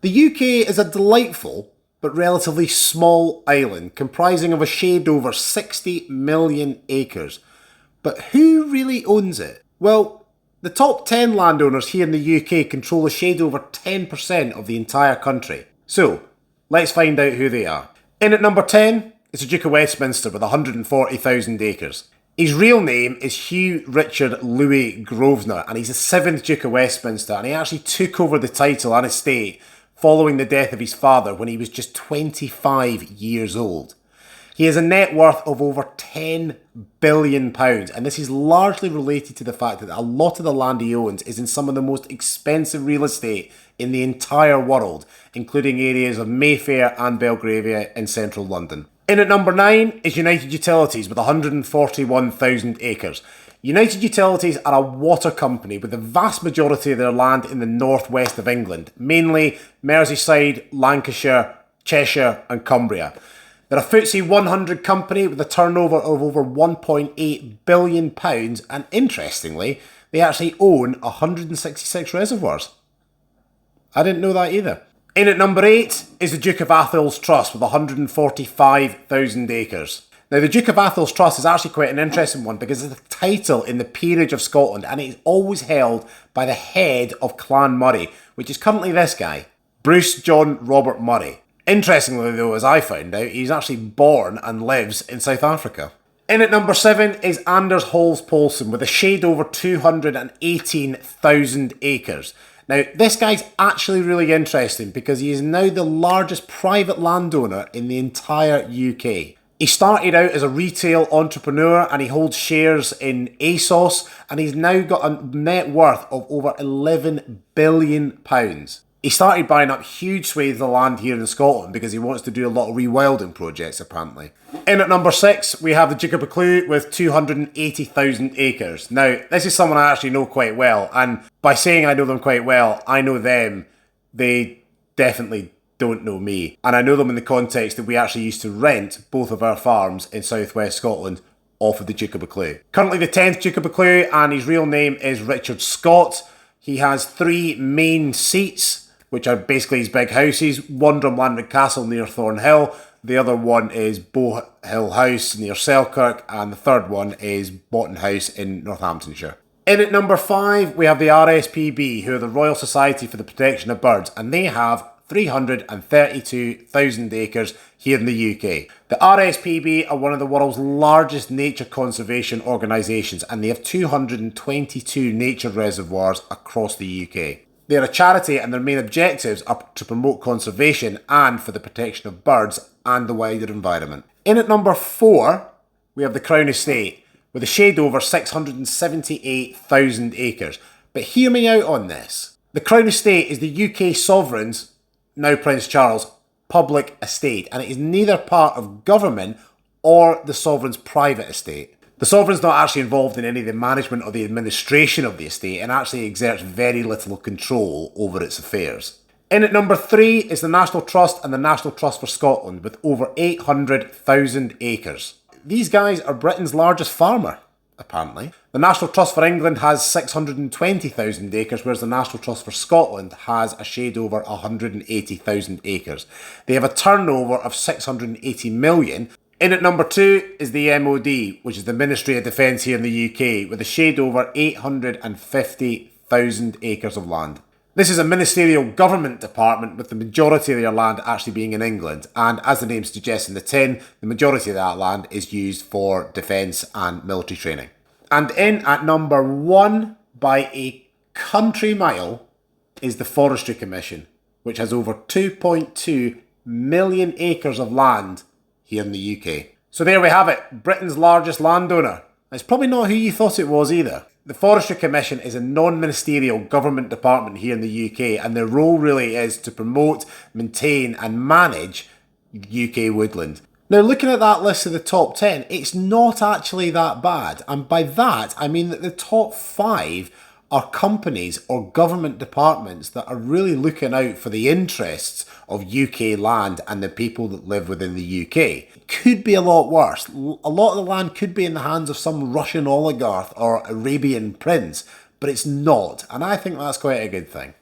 The UK is a delightful but relatively small island comprising of a shade over 60 million acres. But who really owns it? Well, the top 10 landowners here in the UK control a shade over 10% of the entire country. So, let's find out who they are. In at number 10 is the Duke of Westminster with 140,000 acres. His real name is Hugh Richard Louis Grosvenor, and he's the 7th Duke of Westminster, and he actually took over the title and estate following the death of his father when he was just 25 years old. He has a net worth of over £10 billion, and this is largely related to the fact that a lot of the land he owns is in some of the most expensive real estate in the entire world, including areas of Mayfair and Belgravia in central London. In at number 9 is United Utilities with 141,000 acres. United Utilities are a water company with the vast majority of their land in the northwest of England, mainly Merseyside, Lancashire, Cheshire and Cumbria. They're a FTSE 100 company with a turnover of over £1.8 billion, and interestingly, they actually own 166 reservoirs. I didn't know that either. In at number 8 is the Duke of Atholl's Trust with 145,000 acres. Now, the Duke of Atholl's Trust is actually quite an interesting one because it's a title in the peerage of Scotland, and it is always held by the head of Clan Murray, which is currently this guy, Bruce John Robert Murray. Interestingly though, as I found out, he's actually born and lives in South Africa. In at number 7 is Anders Holch Povlsen with a shade over 218,000 acres. Now, this guy's actually really interesting because he is now the largest private landowner in the entire UK. He started out as a retail entrepreneur and he holds shares in ASOS, and he's now got a net worth of over £11 billion. He started buying up huge swathes of land here in Scotland because he wants to do a lot of rewilding projects apparently. In at number 6 we have the Duke of Buccleuch with 280,000 acres. Now, this is someone I actually know quite well, and by saying I know them quite well, I know them. They definitely don't know me. And I know them in the context that we actually used to rent both of our farms in southwest Scotland off of the Duke of Buccleuch. Currently the 10th Duke of Buccleuch, and his real name is Richard Scott. He has 3 main seats, which are basically his big houses. One Drumlanrig Castle near Thornhill, the other one is Bow Hill House near Selkirk, and the third one is Boughton House in Northamptonshire. In at number 5 we have the RSPB, who are the Royal Society for the Protection of Birds, and they have 332,000 acres here in the UK. The RSPB are one of the world's largest nature conservation organisations, and they have 222 nature reservoirs across the UK. They are a charity, and their main objectives are to promote conservation and for the protection of birds and the wider environment. In at number 4 we have the Crown Estate with a shade over 678,000 acres. But hear me out on this. The Crown Estate is the UK Sovereign's, now Prince Charles, public estate, and it is neither part of government or the Sovereign's private estate. The Sovereign's not actually involved in any of the management or the administration of the estate and actually exerts very little control over its affairs. In at number 3 is the National Trust and the National Trust for Scotland with over 800,000 acres. These guys are Britain's largest farmer, apparently. The National Trust for England has 620,000 acres, whereas the National Trust for Scotland has a shade over 180,000 acres. They have a turnover of 680 million. In at number 2 is the MOD, which is the Ministry of Defence here in the UK, with a shade over 850,000 acres of land. This is a ministerial government department with the majority of their land actually being in England, and as the name suggests in the tin, the majority of that land is used for defence and military training. And in at number 1 by a country mile is the Forestry Commission, which has over 2.2 million acres of land here in the UK. So there we have it, Britain's largest landowner. It's probably not who you thought it was either. The Forestry Commission is a non-ministerial government department here in the UK, and their role really is to promote, maintain and manage UK woodland. Now, looking at that list of the top 10, it's not actually that bad. And by that, I mean that the top 5 are companies or government departments that are really looking out for the interests of UK land and the people that live within the UK. It could be a lot worse. A lot of the land could be in the hands of some Russian oligarch or Arabian prince, but it's not. And I think that's quite a good thing.